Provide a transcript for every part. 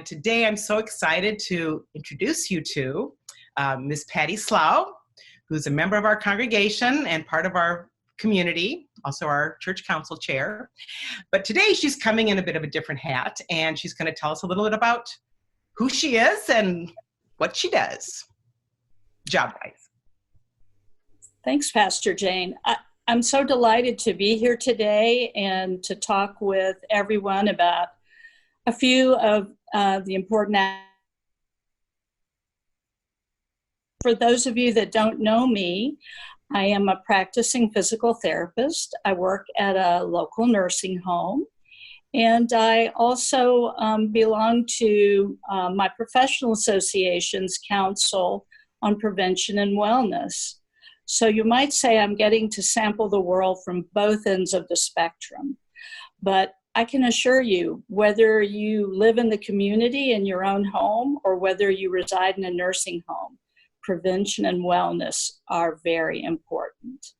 And today I'm so excited to introduce you to Ms. Patty Slough, who's a member of our congregation and part of our community, also our church council chair. But today she's coming in a bit of a different hat, and she's going to tell us a little bit about who she is and what she does, job-wise. Thanks, Pastor Jane. I'm so delighted to be here today and to talk with everyone about a few of the important. For those of you that don't know me, I am a practicing physical therapist. I work at a local nursing home, and I also belong to my professional association's Council on Prevention and Wellness. So you might say I'm getting to sample the world from both ends of the spectrum. But I can assure you, whether you live in the community in your own home or whether you reside in a nursing home, prevention and wellness are very important.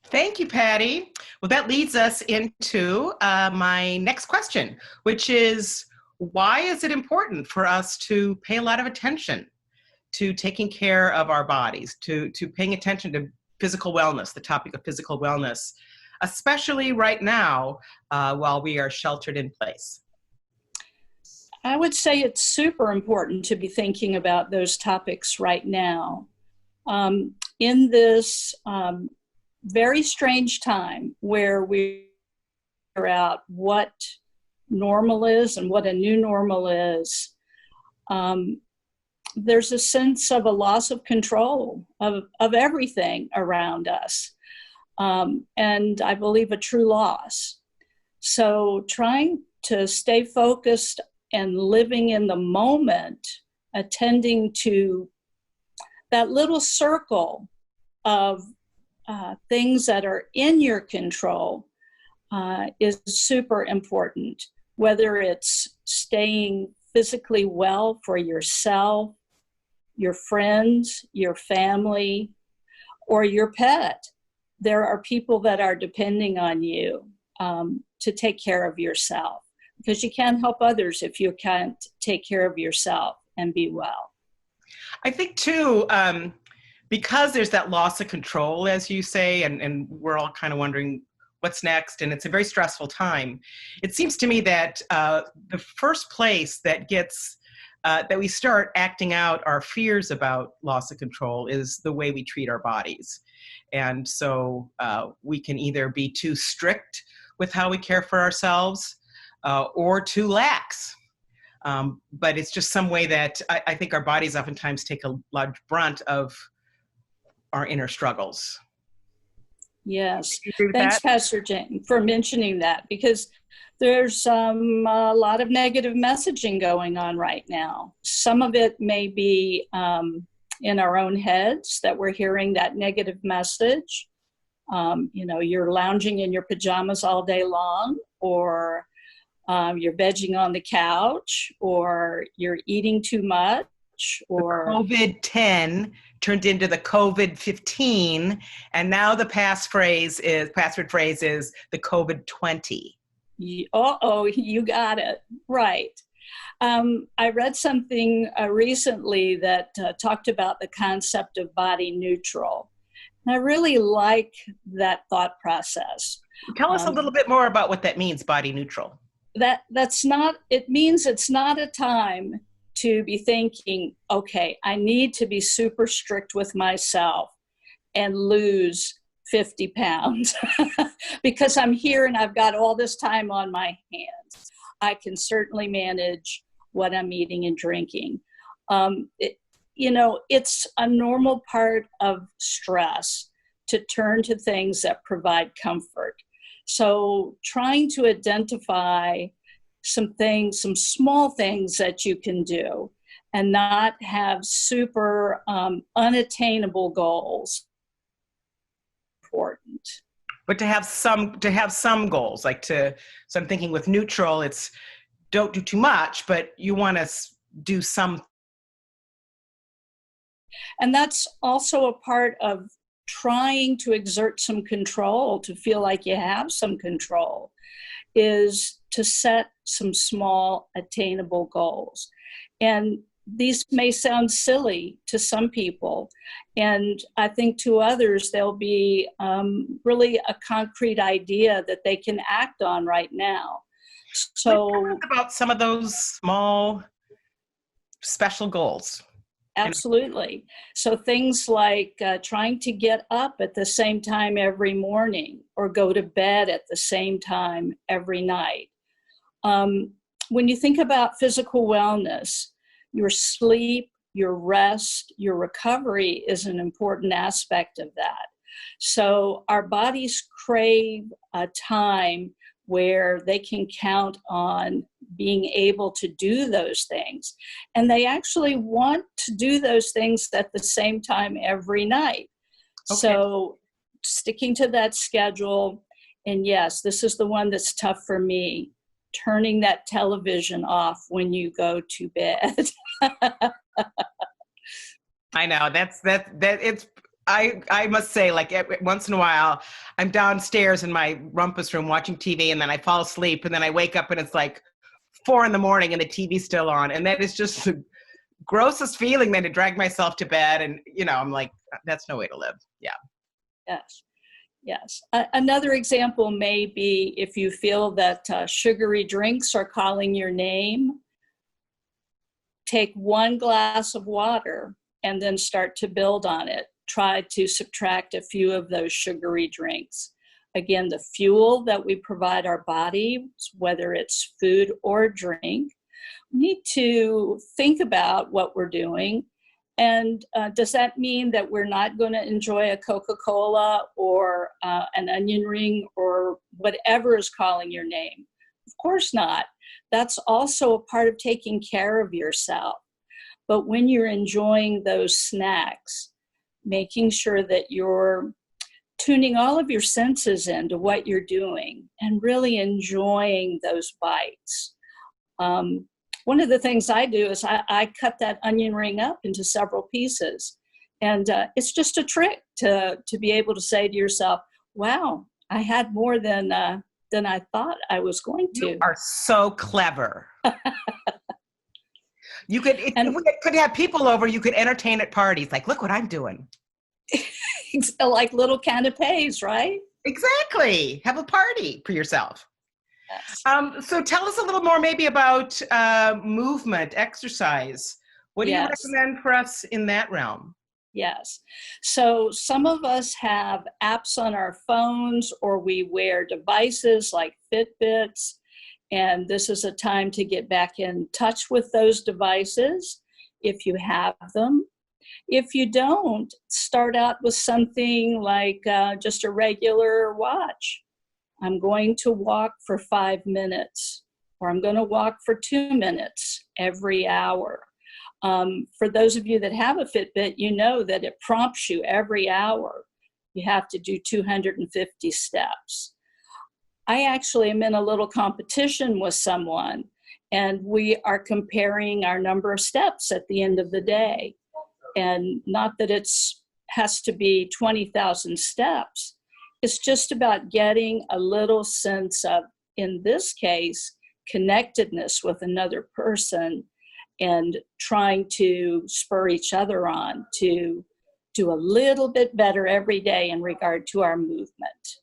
Thank you, Patty. Well, that leads us into my next question, which is, why is it important for us to pay a lot of attention to taking care of our bodies, to paying attention to physical wellness, the topic of physical wellness, especially right now while we are sheltered in place? I would say it's super important to be thinking about those topics right now. In this very strange time where we figure out what normal is and what a new normal is, there's a sense of a loss of control of everything around us. And I believe a true loss. So trying to stay focused and living in the moment, attending to that little circle of things that are in your control is super important, whether it's staying physically well for yourself, your friends, your family, or your pet. There are people that are depending on you to take care of yourself, because you can't help others if you can't take care of yourself and be well. I think too, because there's that loss of control, as you say, and we're all kind of wondering what's next, and it's a very stressful time. It seems to me that the first place that we start acting out our fears about loss of control is the way we treat our bodies. And so we can either be too strict with how we care for ourselves or too lax. But it's just some way that I think our bodies oftentimes take a large brunt of our inner struggles. Yes. Thanks, Pastor Jane, for mentioning that, because there's a lot of negative messaging going on right now. Some of it may be in our own heads that we're hearing that negative message. You're lounging in your pajamas all day long, or you're vegging on the couch, or you're eating too much, or COVID-10 turned into the COVID-15, and now the password phrase is the COVID-20. You got it right. I read something recently that talked about the concept of body neutral. And I really like that thought process. Tell us a little bit more about what that means, body neutral. It means it's not a time to be thinking, okay, I need to be super strict with myself and lose 50 pounds because I'm here and I've got all this time on my hands. I can certainly manage what I'm eating and drinking. It's a normal part of stress to turn to things that provide comfort. So trying to identify some small things that you can do and not have super unattainable goals. Important. But to have some goals, so I'm thinking with neutral, it's don't do too much, but you want to do some. And that's also a part of trying to exert some control, to feel like you have some control. is to set some small attainable goals. And these may sound silly to some people, and I think to others they'll be really a concrete idea that they can act on right now. So about some of those small special goals. absolutely. So things like trying to get up at the same time every morning or go to bed at the same time every night. When you think about physical wellness, your sleep, your rest, your recovery is an important aspect of that. So our bodies crave a time where they can count on being able to do those things. And they actually want to do those things at the same time every night. Okay. So sticking to that schedule, and yes, this is the one that's tough for me, turning that television off when you go to bed. I know I must say, like, once in a while, I'm downstairs in my rumpus room watching TV, and then I fall asleep, and then I wake up, and it's like 4 a.m. and the TV's still on, and that is just the grossest feeling than to drag myself to bed, and I'm like, that's no way to live. Yeah. Yes. Another example may be if you feel that sugary drinks are calling your name, take 1 glass of water and then start to build on it. Try to subtract a few of those sugary drinks. Again, the fuel that we provide our body, whether it's food or drink, we need to think about what we're doing. And does that mean that we're not going to enjoy a Coca-Cola or an onion ring or whatever is calling your name? Of course not. That's also a part of taking care of yourself. But when you're enjoying those snacks, making sure that you're tuning all of your senses into what you're doing and really enjoying those bites. One of the things I do is I cut that onion ring up into several pieces. And it's just a trick to be able to say to yourself, wow, I had more than I thought I was going to. You are so clever. You could, if we could have people over, you could entertain at parties. Like, look what I'm doing. Like little canapes, right? Exactly. Have a party for yourself. Yes. So tell us a little more maybe about movement, exercise. What do you recommend for us in that realm? Yes. So some of us have apps on our phones, or we wear devices like Fitbits. And this is a time to get back in touch with those devices if you have them. If you don't, start out with something like just a regular watch. I'm going to walk for 5 minutes, or I'm going to walk for 2 minutes every hour. For those of you that have a Fitbit, you know that it prompts you every hour. You have to do 250 steps. I actually am in a little competition with someone, and we are comparing our number of steps at the end of the day. And not that it's has to be 20,000 steps. It's just about getting a little sense of, in this case, connectedness with another person and trying to spur each other on to do a little bit better every day in regard to our movement.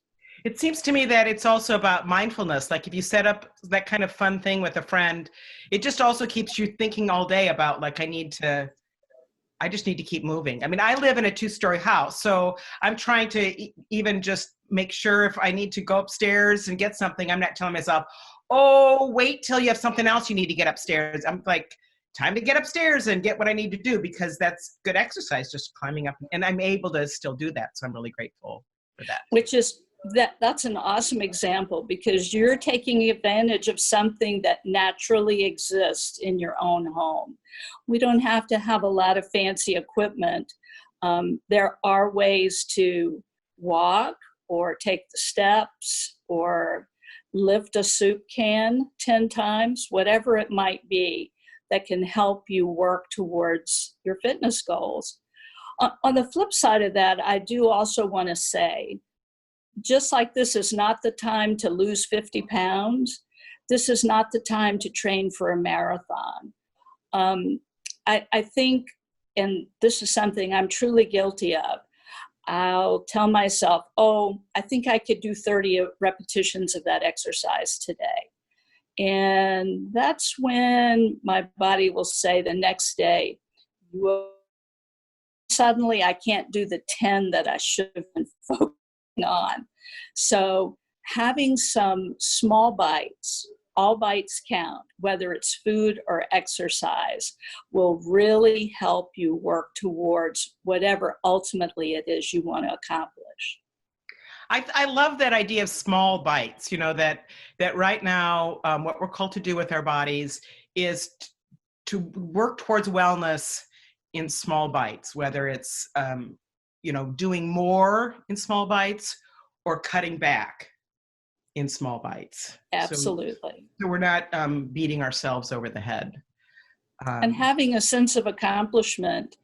It seems to me that it's also about mindfulness. Like if you set up that kind of fun thing with a friend, it just also keeps you thinking all day about like, I just need to keep moving. I mean, I live in a 2-story house, so I'm trying to even just make sure if I need to go upstairs and get something, I'm not telling myself, oh, wait till you have something else you need to get upstairs. I'm like, time to get upstairs and get what I need to do, because that's good exercise, just climbing up. And I'm able to still do that. So I'm really grateful for that. Which is, that's an awesome example, because you're taking advantage of something that naturally exists in your own home. We don't have to have a lot of fancy equipment. There are ways to walk or take the steps or lift a soup can 10 times, whatever it might be, that can help you work towards your fitness goals. On the flip side of that, I do also want to say just like this is not the time to lose 50 pounds, this is not the time to train for a marathon. I think, and this is something I'm truly guilty of, I'll tell myself, oh, I think I could do 30 repetitions of that exercise today. And that's when my body will say the next day, suddenly I can't do the 10 that I should have been focusing on. So having some small bites, all bites count, whether it's food or exercise, will really help you work towards whatever ultimately it is you want to accomplish. I love that idea of small bites, that right now, what we're called to do with our bodies is to work towards wellness in small bites, whether it's, doing more in small bites or cutting back in small bites. Absolutely. So we're not beating ourselves over the head. And having a sense of accomplishment,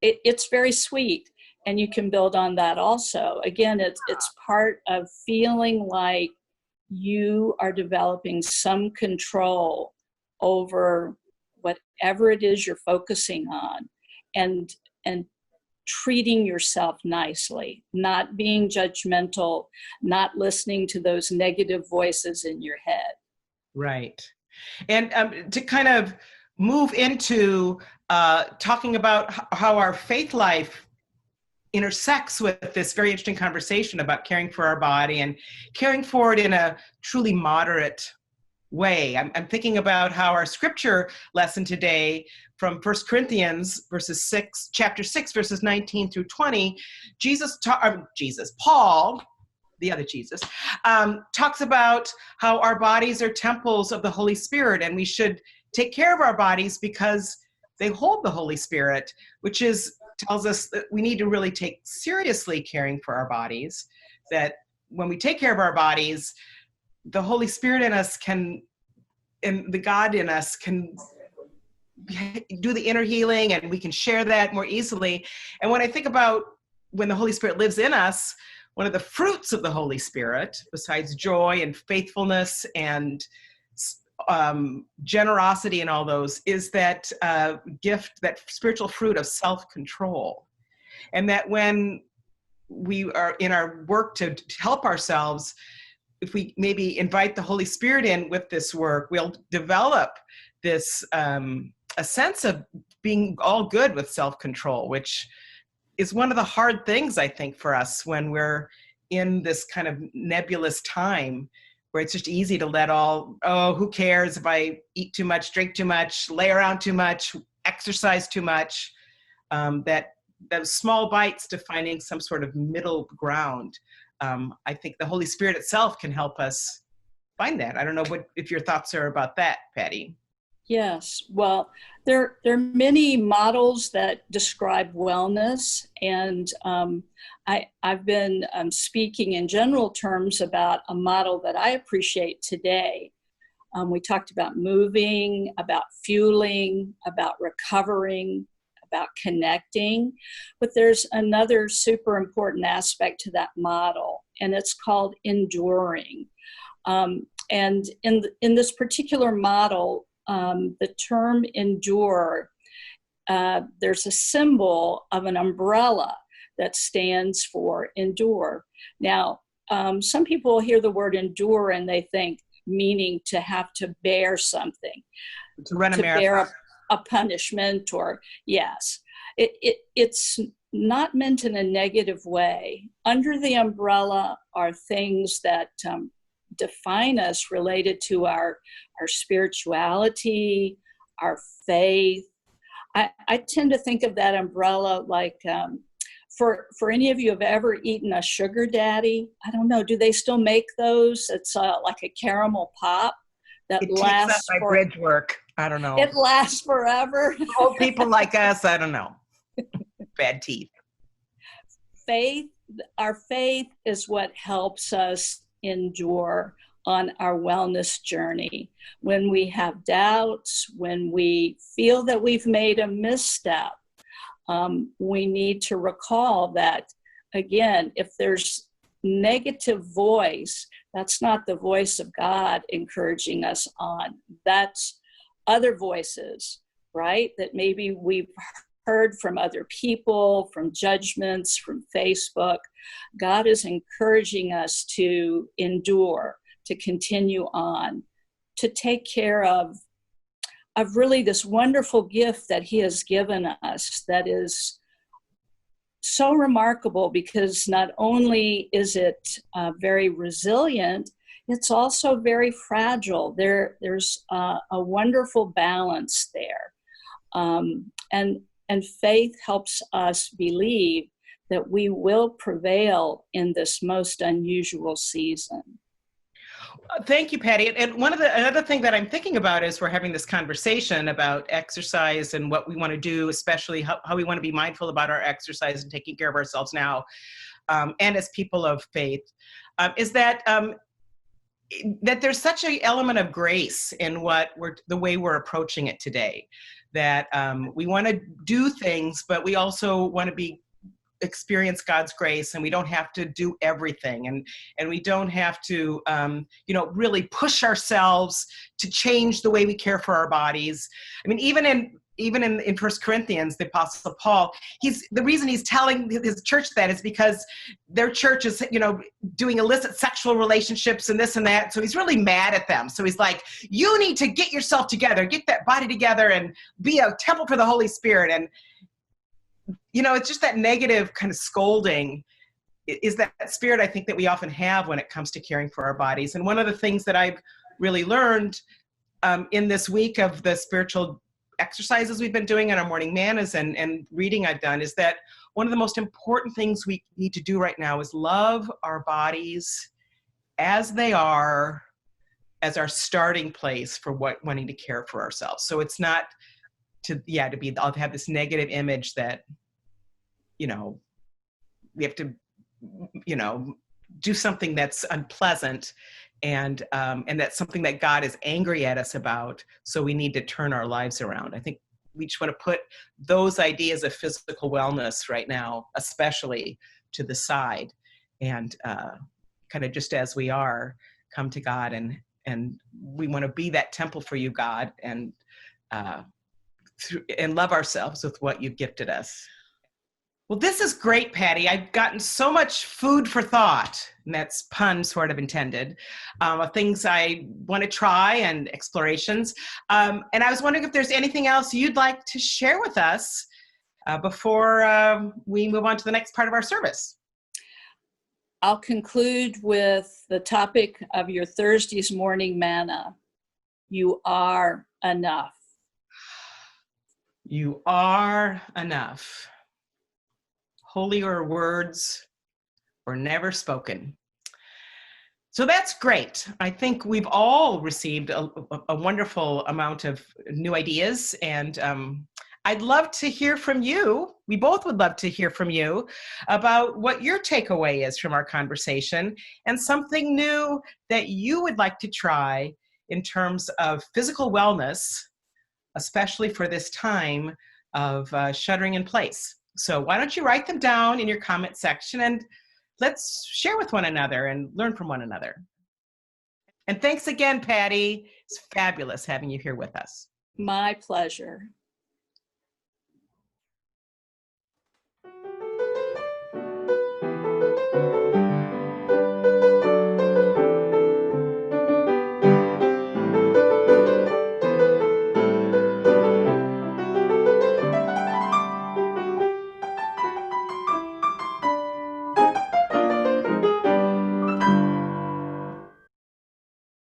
it's very sweet. And you can build on that also. Again, it's part of feeling like you are developing some control over whatever it is you're focusing on, and treating yourself nicely, not being judgmental, not listening to those negative voices in your head. Right. And to kind of move into talking about how our faith life intersects with this very interesting conversation about caring for our body and caring for it in a truly moderate way. I'm thinking about how our scripture lesson today from 1 Corinthians chapter 6, verses 19 through 20, Paul, the other Jesus, talks about how our bodies are temples of the Holy Spirit, and we should take care of our bodies because they hold the Holy Spirit, which tells us that we need to really take seriously caring for our bodies, that when we take care of our bodies, the Holy Spirit in us and the God in us can do the inner healing, and we can share that more easily. And when I think about when the Holy Spirit lives in us, one of the fruits of the Holy Spirit, besides joy and faithfulness and generosity and all those, is that gift, that spiritual fruit of self-control. And that when we are in our work to help ourselves, if we maybe invite the Holy Spirit in with this work, we'll develop this a sense of being all good with self-control, which is one of the hard things, I think, for us when we're in this kind of nebulous time where it's just easy to let who cares if I eat too much, drink too much, lay around too much, exercise too much, that those small bites to finding some sort of middle ground. I think the Holy Spirit itself can help us find that. I don't know if your thoughts are about that, Patty. Yes, well, there are many models that describe wellness, and I've been speaking in general terms about a model that I appreciate today. We talked about moving, about fueling, about recovering, about connecting, but there's another super important aspect to that model, and it's called enduring. And in this particular model, the term endure, there's a symbol of an umbrella that stands for endure. Now, some people hear the word endure and they think meaning to have to bear something, to run a marathon, bear a punishment, or yes, it's not meant in a negative way. Under the umbrella are things that define us related to our spirituality, our faith. I tend to think of that umbrella like, for any of you who have ever eaten a sugar daddy, I don't know, do they still make those? It's like a caramel pop that lasts. Takes up my bridge work. I don't know. It lasts forever. Old people like us, I don't know. Bad teeth. Our faith is what helps us endure on our wellness journey. When we have doubts, when we feel that we've made a misstep, we need to recall that, again, if there's negative voice, that's not the voice of God encouraging us on. That's other voices, right? That maybe we've heard from other people, from judgments, from Facebook. God is encouraging us to endure, to continue on, to take care of really this wonderful gift that he has given us that is so remarkable, because not only is it very resilient, it's also very fragile. There's a wonderful balance there. And faith helps us believe that we will prevail in this most unusual season. Thank you, Patty. And another thing that I'm thinking about is we're having this conversation about exercise and what we want to do, especially how we want to be mindful about our exercise and taking care of ourselves now, and as people of faith, is that that there's such an element of grace in the way we're approaching it today. That we want to do things, but we also want to experience God's grace, and we don't have to do everything, and we don't have to really push ourselves to change the way we care for our bodies. I mean, even in 1 Corinthians, the Apostle Paul, the reason he's telling his church that is because their church is, doing illicit sexual relationships and this and that. So he's really mad at them. So he's like, you need to get yourself together, get that body together and be a temple for the Holy Spirit. And, it's just that negative kind of scolding is that spirit I think that we often have when it comes to caring for our bodies. And one of the things that I've really learned in this week of the spiritual exercises we've been doing in our morning manas and reading I've done is that one of the most important things we need to do right now is love our bodies as they are, as our starting place for wanting to care for ourselves. So it's not to have this negative image that, we have to, do something that's unpleasant and that's something that God is angry at us about. So we need to turn our lives around. I think we just want to put those ideas of physical wellness right now, especially, to the side, and kind of just as we are, come to God, and we want to be that temple for you, God, and love ourselves with what you've gifted us. Well, this is great, Patty. I've gotten so much food for thought, and that's pun sort of intended, of things I want to try and explorations. And I was wondering if there's anything else you'd like to share with us before we move on to the next part of our service. I'll conclude with the topic of your Thursday's morning manna. You are enough. You are enough. Holier words were never spoken. So that's great. I think we've all received a wonderful amount of new ideas, and I'd love to hear from you. We both would love to hear from you about what your takeaway is from our conversation and something new that you would like to try in terms of physical wellness, especially for this time of sheltering in place. So why don't you write them down in your comment section, and let's share with one another and learn from one another. And thanks again, Patty. It's fabulous having you here with us. My pleasure.